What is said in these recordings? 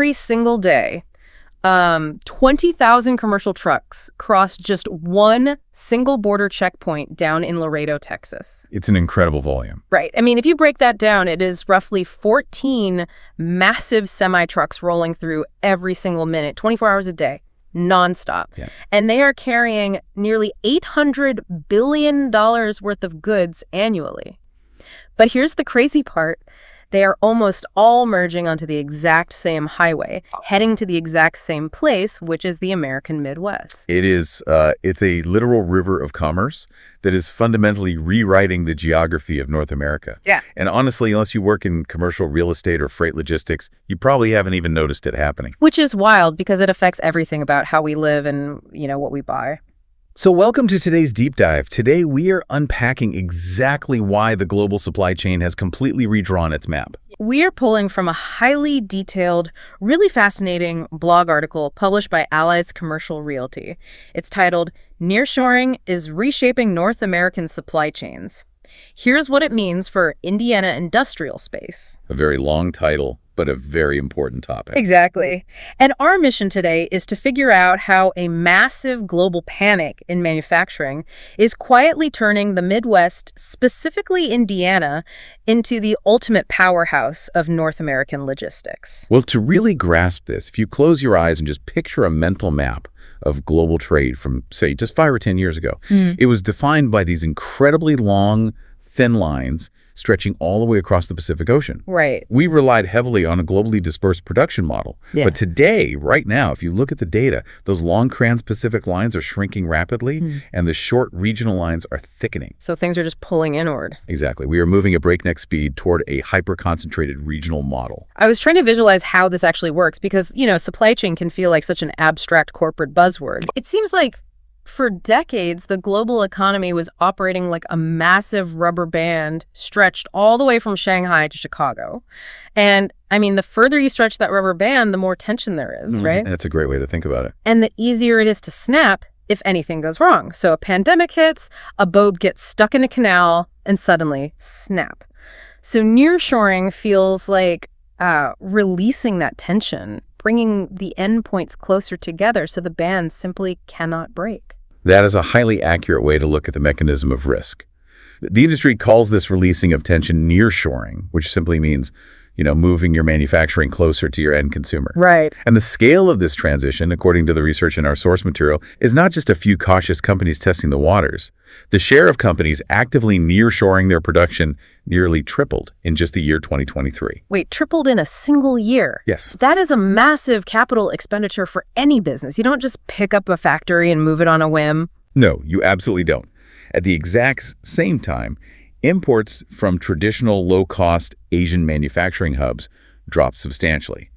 every single day, 20,000 commercial trucks cross just one single border checkpoint down in Laredo, Texas. It's an incredible volume. Right. I mean, if you break that down, it is roughly 14 massive semi-trucks rolling through every single minute, 24 hours a day, nonstop. Yeah. And they are carrying nearly $800 billion worth of goods annually. But here's the crazy part. They are almost all merging onto the exact same highway, heading to the exact same place, which is the American Midwest. It's a literal river of commerce that is fundamentally rewriting the geography of North America. Yeah. And honestly, unless you work in commercial real estate or freight logistics, you probably haven't even noticed it happening. Which is wild because it affects everything about how we live and, what we buy. So welcome to today's deep dive. Today, we are unpacking exactly why the global supply chain has completely redrawn its map. We are pulling from a highly detailed, really fascinating blog article published by Allies Commercial Realty. It's titled, "Nearshoring is Reshaping North American Supply Chains. Here's what it means for Indiana industrial space." A very long title, but a very important topic. Exactly. And our mission today is to figure out how a massive global panic in manufacturing is quietly turning the Midwest, specifically Indiana, into the ultimate powerhouse of North American logistics. Well, to really grasp this, if you close your eyes and just picture a mental map of global trade from, say, just 5 or 10 years ago, it was defined by these incredibly long, thin lines stretching all the way across the Pacific Ocean. Right. We relied heavily on a globally dispersed production model. Yeah. But today, right now, if you look at the data, those long trans-Pacific lines are shrinking rapidly, and the short regional lines are thickening. So things are just pulling inward. Exactly. We are moving at breakneck speed toward a hyper-concentrated regional model. I was trying to visualize how this actually works because, supply chain can feel like such an abstract corporate buzzword. It seems like for decades, the global economy was operating like a massive rubber band stretched all the way from Shanghai to Chicago. And I mean, the further you stretch that rubber band, the more tension there is, right? That's a great way to think about it. And the easier it is to snap if anything goes wrong. So a pandemic hits, a boat gets stuck in a canal, and suddenly, snap. So nearshoring feels like releasing that tension, bringing the endpoints closer together so the band simply cannot break. That is a highly accurate way to look at the mechanism of risk. The industry calls this releasing of tension nearshoring, which simply means, moving your manufacturing closer to your end consumer. Right. And the scale of this transition, according to the research in our source material, is not just a few cautious companies testing the waters. The share of companies actively nearshoring their production nearly tripled in just the year 2023. Wait, tripled in a single year? Yes. That is a massive capital expenditure for any business. You don't just pick up a factory and move it on a whim. No, you absolutely don't. At the exact same time, imports from traditional low-cost Asian manufacturing hubs dropped substantially.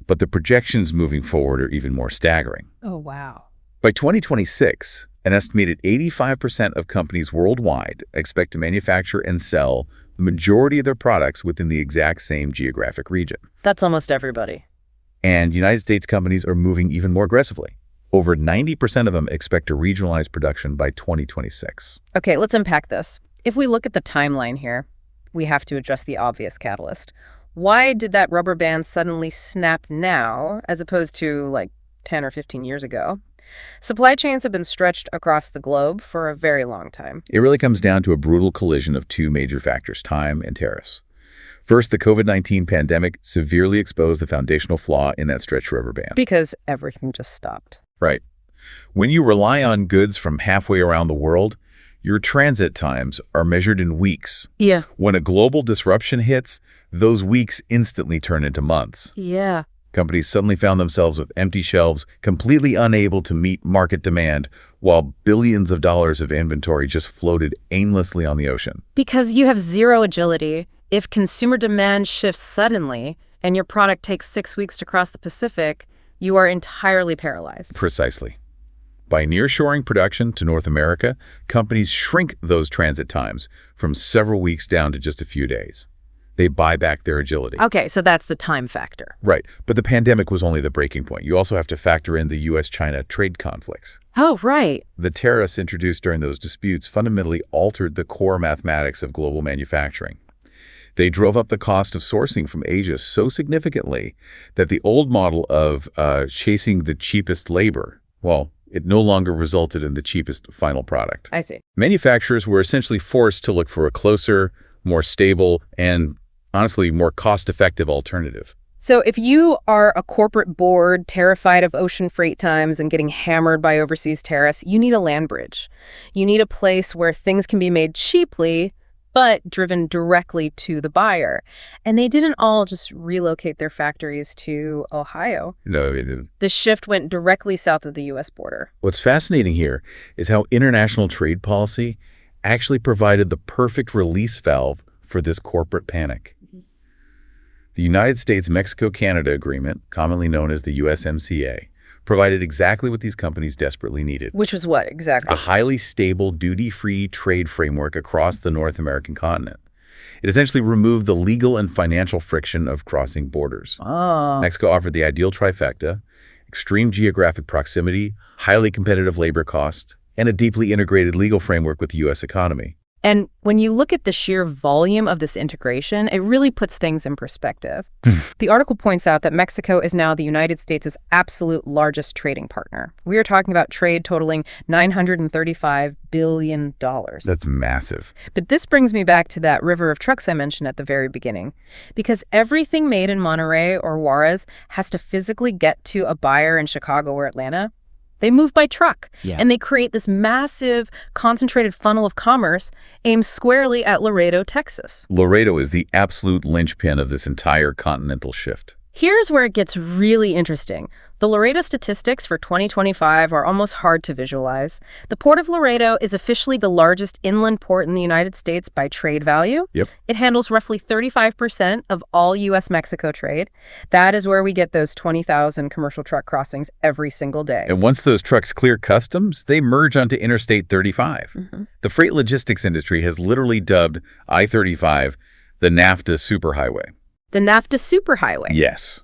But the projections moving forward are even more staggering. Oh, wow. By 2026, an estimated 85% of companies worldwide expect to manufacture and sell the majority of their products within the exact same geographic region. That's almost everybody. And United States companies are moving even more aggressively. Over 90% of them expect to regionalize production by 2026. Okay, let's unpack this. If we look at the timeline here, we have to address the obvious catalyst. Why did that rubber band suddenly snap now, as opposed to like 10 or 15 years ago? Supply chains have been stretched across the globe for a very long time. It really comes down to a brutal collision of two major factors, time and tariffs. First, the COVID-19 pandemic severely exposed the foundational flaw in that stretched rubber band. Because everything just stopped. Right. When you rely on goods from halfway around the world, your transit times are measured in weeks. Yeah. When a global disruption hits, those weeks instantly turn into months. Yeah. Companies suddenly found themselves with empty shelves, completely unable to meet market demand, while billions of dollars of inventory just floated aimlessly on the ocean. Because you have zero agility. If consumer demand shifts suddenly and your product takes 6 weeks to cross the Pacific, you are entirely paralyzed. Precisely. By nearshoring production to North America, companies shrink those transit times from several weeks down to just a few days. They buy back their agility. Okay, so that's the time factor. Right, but the pandemic was only the breaking point. You also have to factor in the U.S.-China trade conflicts. Oh, right. The tariffs introduced during those disputes fundamentally altered the core mathematics of global manufacturing. They drove up the cost of sourcing from Asia so significantly that the old model of chasing the cheapest labor, well, it no longer resulted in the cheapest final product. I see. Manufacturers were essentially forced to look for a closer, more stable, and honestly, more cost-effective alternative. So if you are a corporate board terrified of ocean freight times and getting hammered by overseas tariffs, you need a land bridge. You need a place where things can be made cheaply, but driven directly to the buyer. And they didn't all just relocate their factories to Ohio. No, they didn't. The shift went directly south of the U.S. border. What's fascinating here is how international trade policy actually provided the perfect release valve for this corporate panic. The United States-Mexico-Canada Agreement, commonly known as the USMCA, provided exactly what these companies desperately needed. Which was what, exactly? A highly stable, duty-free trade framework across the North American continent. It essentially removed the legal and financial friction of crossing borders. Oh. Mexico offered the ideal trifecta: extreme geographic proximity, highly competitive labor costs, and a deeply integrated legal framework with the U.S. economy. And when you look at the sheer volume of this integration, it really puts things in perspective. The article points out that Mexico is now the United States' absolute largest trading partner. We are talking about trade totaling $935 billion. That's massive. But this brings me back to that river of trucks I mentioned at the very beginning. Because everything made in Monterrey or Juarez has to physically get to a buyer in Chicago or Atlanta. They move by truck, and they create this massive, concentrated funnel of commerce aimed squarely at Laredo, Texas. Laredo is the absolute linchpin of this entire continental shift. Here's where it gets really interesting. The Laredo statistics for 2025 are almost hard to visualize. The Port of Laredo is officially the largest inland port in the United States by trade value. Yep. It handles roughly 35% of all U.S.-Mexico trade. That is where we get those 20,000 commercial truck crossings every single day. And once those trucks clear customs, they merge onto Interstate 35. The freight logistics industry has literally dubbed I-35 the NAFTA superhighway. The NAFTA superhighway. Yes.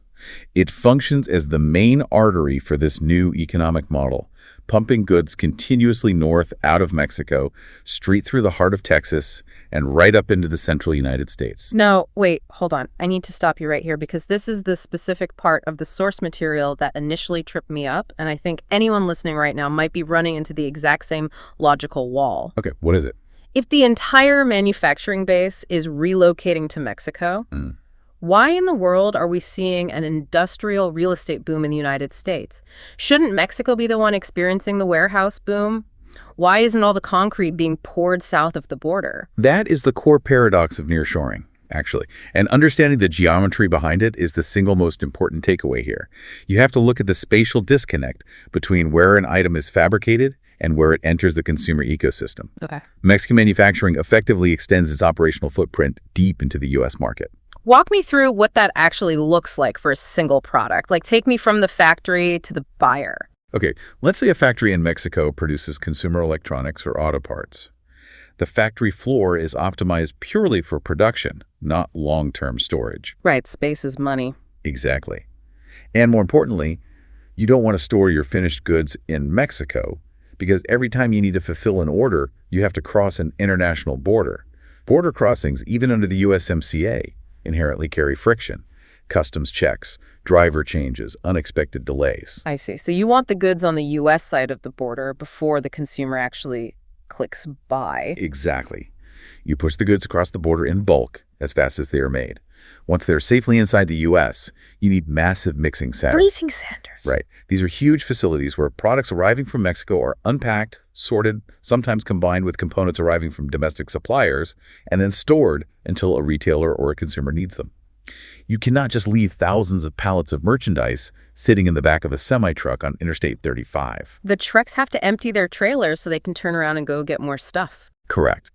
It functions as the main artery for this new economic model, pumping goods continuously north out of Mexico, straight through the heart of Texas, and right up into the central United States. No, wait, hold on. I need to stop you right here because this is the specific part of the source material that initially tripped me up, and I think anyone listening right now might be running into the exact same logical wall. Okay, what is it? If the entire manufacturing base is relocating to Mexico, why in the world are we seeing an industrial real estate boom in the United States? Shouldn't Mexico be the one experiencing the warehouse boom? Why isn't all the concrete being poured south of the border? That is the core paradox of nearshoring, actually. And understanding the geometry behind it is the single most important takeaway here. You have to look at the spatial disconnect between where an item is fabricated and where it enters the consumer ecosystem. Okay. Mexican manufacturing effectively extends its operational footprint deep into the U.S. market. Walk me through what that actually looks like for a single product. Like, take me from the factory to the buyer. Okay, let's say a factory in Mexico produces consumer electronics or auto parts. The factory floor is optimized purely for production, not long-term storage. Right, space is money. Exactly. And more importantly, you don't want to store your finished goods in Mexico because every time you need to fulfill an order, you have to cross an international border. Border crossings, even under the USMCA, inherently carry friction, customs checks, driver changes, unexpected delays. I see. So you want the goods on the U.S. side of the border before the consumer actually clicks buy. Exactly. You push the goods across the border in bulk as fast as they are made. Once they're safely inside the U.S., you need massive mixing centers. Mixing centers. Right. These are huge facilities where products arriving from Mexico are unpacked, sorted, sometimes combined with components arriving from domestic suppliers, and then stored until a retailer or a consumer needs them. You cannot just leave thousands of pallets of merchandise sitting in the back of a semi-truck on Interstate 35. The trucks have to empty their trailers so they can turn around and go get more stuff. Correct.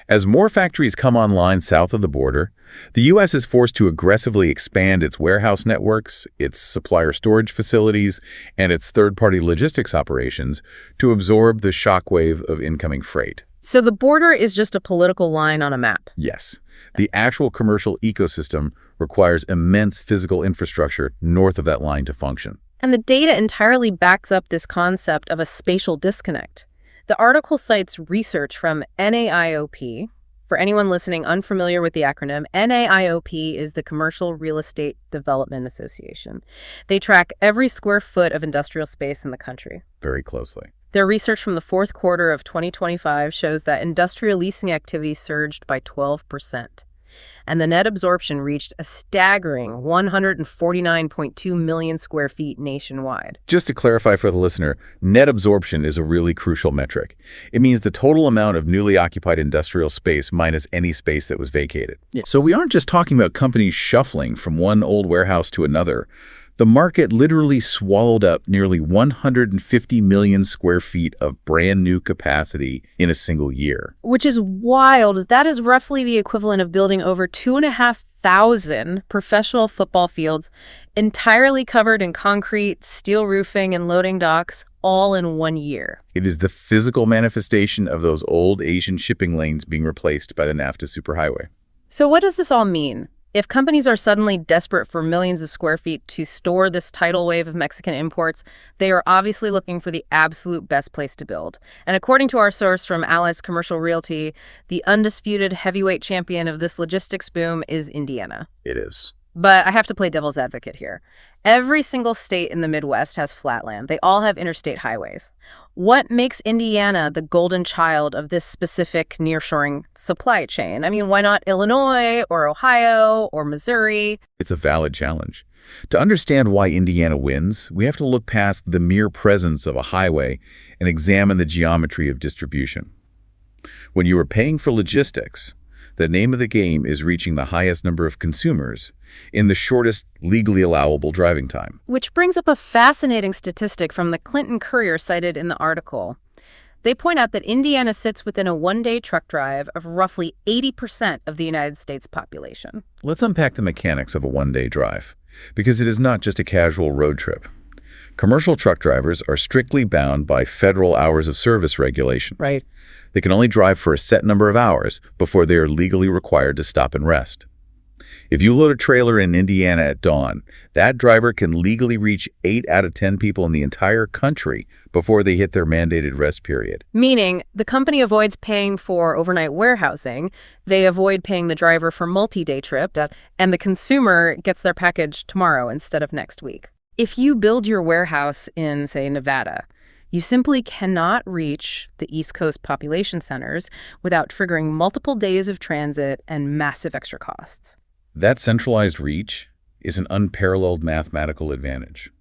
As more factories come online south of the border, the U.S. is forced to aggressively expand its warehouse networks, its supplier storage facilities, and its third-party logistics operations to absorb the shockwave of incoming freight. So the border is just a political line on a map. Yes. The actual commercial ecosystem requires immense physical infrastructure north of that line to function. And the data entirely backs up this concept of a spatial disconnect. The article cites research from NAIOP, For anyone listening unfamiliar with the acronym, NAIOP is the Commercial Real Estate Development Association. They track every square foot of industrial space in the country. Very closely. Their research from the fourth quarter of 2025 shows that industrial leasing activity surged by 12%. And the net absorption reached a staggering 149.2 million square feet nationwide. Just to clarify for the listener, net absorption is a really crucial metric. It means the total amount of newly occupied industrial space minus any space that was vacated. Yeah. So we aren't just talking about companies shuffling from one old warehouse to another. The market literally swallowed up nearly 150 million square feet of brand new capacity in a single year. Which is wild. That is roughly the equivalent of building over 2,500 professional football fields entirely covered in concrete, steel roofing, and loading docks, all in 1 year. It is the physical manifestation of those old Asian shipping lanes being replaced by the NAFTA superhighway. So what does this all mean? If companies are suddenly desperate for millions of square feet to store this tidal wave of Mexican imports, they are obviously looking for the absolute best place to build. And according to our source from Allies Commercial Realty, the undisputed heavyweight champion of this logistics boom is Indiana. It is. But I have to play devil's advocate here. Every single state in the Midwest has flatland. They all have interstate highways. What makes Indiana the golden child of this specific nearshoring supply chain? I mean, why not Illinois or Ohio or Missouri? It's a valid challenge. To understand why Indiana wins, we have to look past the mere presence of a highway and examine the geometry of distribution. When you are paying for logistics, the name of the game is reaching the highest number of consumers in the shortest legally allowable driving time. Which brings up a fascinating statistic from the Clinton Courier cited in the article. They point out that Indiana sits within a one-day truck drive of roughly 80% of the United States population. Let's unpack the mechanics of a one-day drive, because it is not just a casual road trip. Commercial truck drivers are strictly bound by federal hours of service regulations. Right. They can only drive for a set number of hours before they are legally required to stop and rest. If you load a trailer in Indiana at dawn, that driver can legally reach 8 out of 10 people in the entire country before they hit their mandated rest period. Meaning, the company avoids paying for overnight warehousing, they avoid paying the driver for multi-day trips, and the consumer gets their package tomorrow instead of next week. If you build your warehouse in, say, Nevada, you simply cannot reach the East Coast population centers without triggering multiple days of transit and massive extra costs. That centralized reach is an unparalleled mathematical advantage.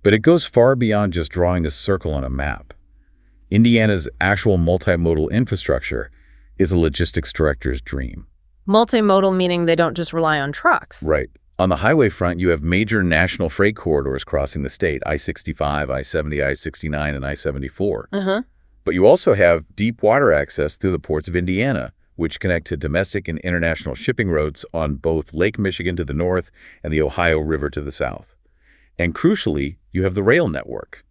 But it goes far beyond just drawing a circle on a map. Indiana's actual multimodal infrastructure is a logistics director's dream. Multimodal meaning they don't just rely on trucks. Right. On the highway front, you have major national freight corridors crossing the state, I-65, I-70, I-69, and I-74. But you also have deep water access through the ports of Indiana, which connect to domestic and international shipping routes on both Lake Michigan to the north and the Ohio River to the south. And crucially, you have the rail network.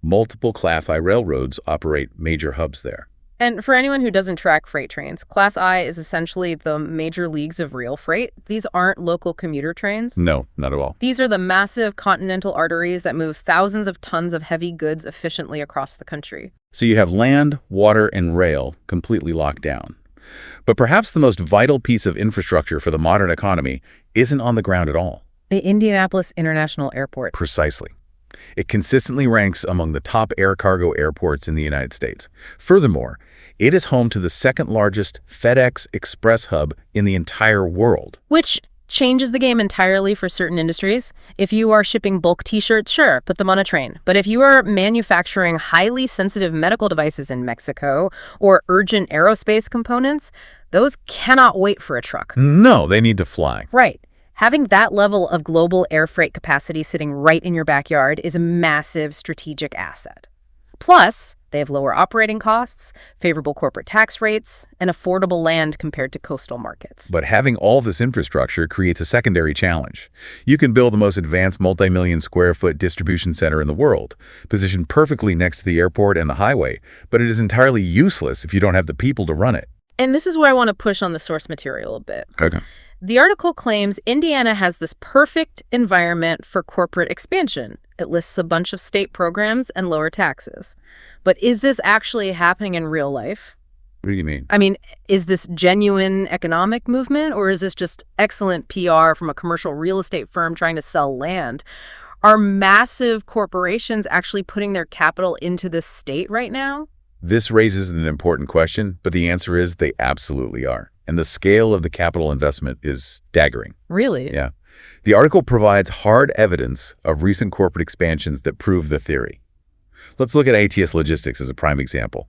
Multiple Class I railroads operate major hubs there. And for anyone who doesn't track freight trains, Class I is essentially the major leagues of real freight. These aren't local commuter trains. No, not at all. These are the massive continental arteries that move thousands of tons of heavy goods efficiently across the country. So you have land, water, and rail completely locked down. But perhaps the most vital piece of infrastructure for the modern economy isn't on the ground at all. The Indianapolis International Airport. Precisely. It consistently ranks among the top air cargo airports in the United States. Furthermore, it is home to the second largest FedEx Express hub in the entire world. Which changes the game entirely for certain industries. If you are shipping bulk t-shirts, sure, put them on a train. But if you are manufacturing highly sensitive medical devices in Mexico or urgent aerospace components, those cannot wait for a truck. No, they need to fly. Right. Having that level of global air freight capacity sitting right in your backyard is a massive strategic asset. Plus, they have lower operating costs, favorable corporate tax rates, and affordable land compared to coastal markets. But having all this infrastructure creates a secondary challenge. You can build the most advanced multi-million square foot distribution center in the world, positioned perfectly next to the airport and the highway, but it is entirely useless if you don't have the people to run it. And this is where I want to push on the source material a bit. Okay. The article claims Indiana has this perfect environment for corporate expansion. It lists a bunch of state programs and lower taxes. But is this actually happening in real life? What do you mean? I mean, is this genuine economic movement, or is this just excellent PR from a commercial real estate firm trying to sell land? Are massive corporations actually putting their capital into this state right now? This raises an important question, but the answer is they absolutely are. And the scale of the capital investment is staggering. Really? Yeah. The article provides hard evidence of recent corporate expansions that prove the theory. Let's look at ATS Logistics as a prime example.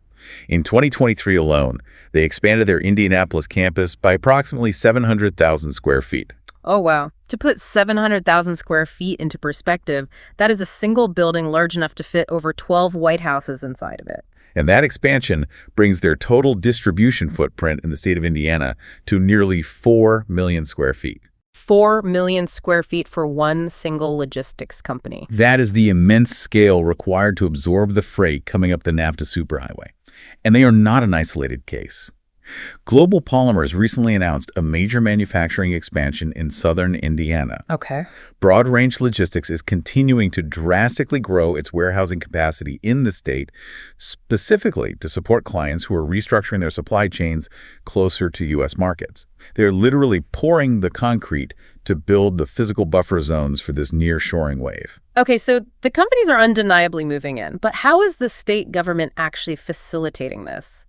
In 2023 alone, they expanded their Indianapolis campus by approximately 700,000 square feet. Oh, wow. To put 700,000 square feet into perspective, that is a single building large enough to fit over 12 White Houses inside of it. And that expansion brings their total distribution footprint in the state of Indiana to nearly 4 million square feet. 4 million square feet for one single logistics company. That is the immense scale required to absorb the freight coming up the NAFTA superhighway. And they are not an isolated case. Global Polymers recently announced a major manufacturing expansion in southern Indiana. Okay. Broad Range Logistics is continuing to drastically grow its warehousing capacity in the state, specifically to support clients who are restructuring their supply chains closer to U.S. markets. They're literally pouring the concrete to build the physical buffer zones for this nearshoring wave. Okay, so the companies are undeniably moving in, but how is the state government actually facilitating this?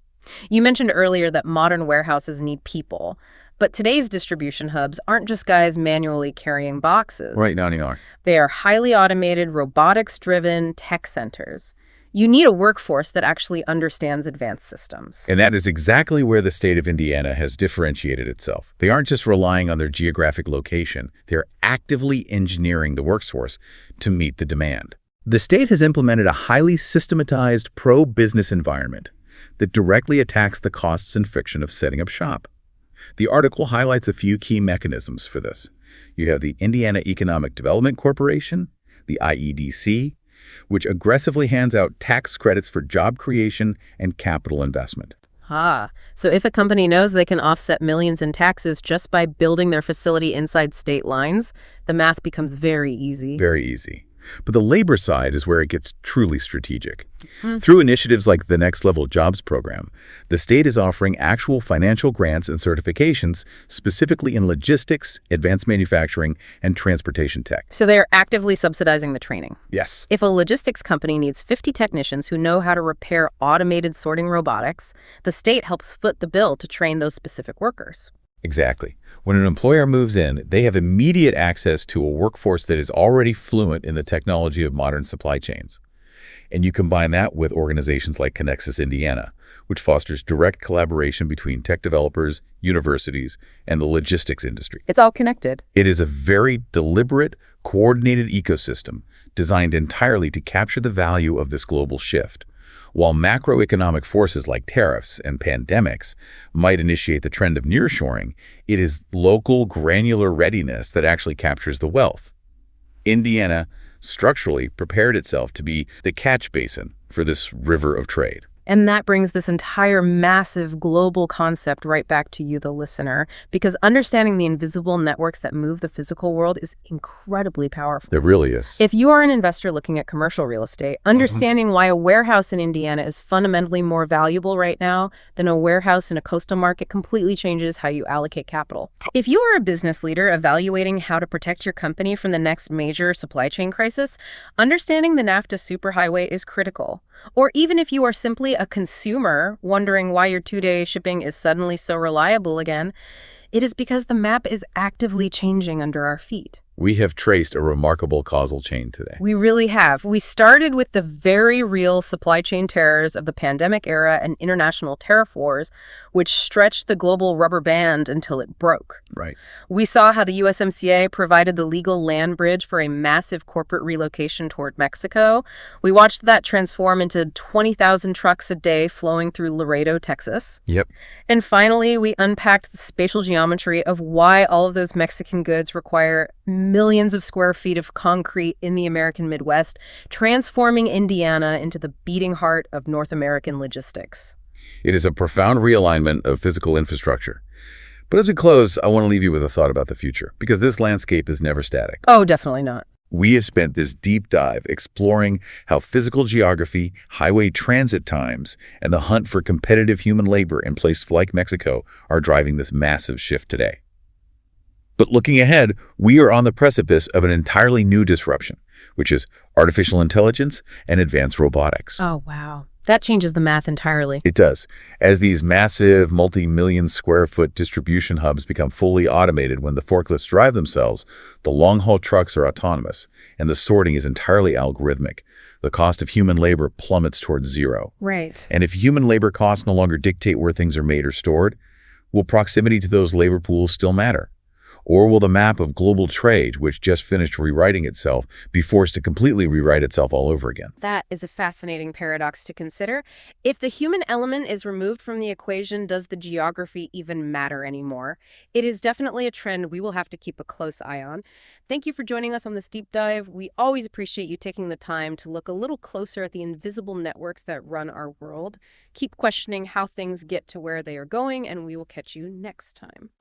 You mentioned earlier that modern warehouses need people, but today's distribution hubs aren't just guys manually carrying boxes. Right now, they are. They are highly automated, robotics-driven tech centers. You need a workforce that actually understands advanced systems. And that is exactly where the state of Indiana has differentiated itself. They aren't just relying on their geographic location. They're actively engineering the workforce to meet the demand. The state has implemented a highly systematized pro-business environment that directly attacks the costs and friction of setting up shop. The article highlights a few key mechanisms for this. You have the Indiana Economic Development Corporation, the IEDC, which aggressively hands out tax credits for job creation and capital investment. So if a company knows they can offset millions in taxes just by building their facility inside state lines, the math becomes very easy. Very easy. But the labor side is where it gets truly strategic. Through initiatives like the Next Level Jobs program, the state is offering actual financial grants and certifications specifically in logistics, advanced manufacturing, and transportation tech. So they're actively subsidizing the training. Yes. If a logistics company needs 50 technicians who know how to repair automated sorting robotics, the state helps foot the bill to train those specific workers. Exactly. When an employer moves in, they have immediate access to a workforce that is already fluent in the technology of modern supply chains. And you combine that with organizations like Connexus Indiana, which fosters direct collaboration between tech developers, universities, and the logistics industry. It's all connected. It is a very deliberate, coordinated ecosystem designed entirely to capture the value of this global shift. While macroeconomic forces like tariffs and pandemics might initiate the trend of nearshoring, it is local, granular readiness that actually captures the wealth. Indiana structurally prepared itself to be the catch basin for this river of trade. And that brings this entire massive global concept right back to you, the listener, because understanding the invisible networks that move the physical world is incredibly powerful. It really is. If you are an investor looking at commercial real estate, understanding why a warehouse in Indiana is fundamentally more valuable right now than a warehouse in a coastal market completely changes how you allocate capital. If you are a business leader evaluating how to protect your company from the next major supply chain crisis, understanding the NAFTA superhighway is critical. Or even if you are simply a consumer wondering why your two-day shipping is suddenly so reliable again, it is because the map is actively changing under our feet. We have traced a remarkable causal chain today. We really have. We started with the very real supply chain terrors of the pandemic era and international tariff wars, which stretched the global rubber band until it broke. Right. We saw how the USMCA provided the legal land bridge for a massive corporate relocation toward Mexico. We watched that transform into 20,000 trucks a day flowing through Laredo, Texas. Yep. And finally, we unpacked the spatial geometry of why all of those Mexican goods require millions of square feet of concrete in the American Midwest, transforming Indiana into the beating heart of North American logistics. It is a profound realignment of physical infrastructure. But as we close, I want to leave you with a thought about the future, because this landscape is never static. Oh, definitely not. we have spent this deep dive exploring how physical geography, highway transit times, and the hunt for competitive human labor in places like Mexico are driving this massive shift today. But looking ahead, we are on the precipice of an entirely new disruption, which is artificial intelligence and advanced robotics. Oh, wow. That changes the math entirely. It does. As these massive, multi-million square foot distribution hubs become fully automated when the forklifts drive themselves, the long-haul trucks are autonomous, and the sorting is entirely algorithmic. The cost of human labor plummets towards zero. Right. And if human labor costs no longer dictate where things are made or stored, will proximity to those labor pools still matter? Or will the map of global trade, which just finished rewriting itself, be forced to completely rewrite itself all over again? That is a fascinating paradox to consider. If the human element is removed from the equation, does the geography even matter anymore? It is definitely a trend we will have to keep a close eye on. Thank you for joining us on this deep dive. We always appreciate you taking the time to look a little closer at the invisible networks that run our world. Keep questioning how things get to where they are going, and we will catch you next time.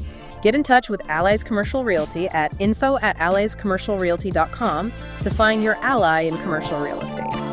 Get in touch with Allies Commercial Realty at info@alliescommercialrealty.com to find your ally in commercial real estate.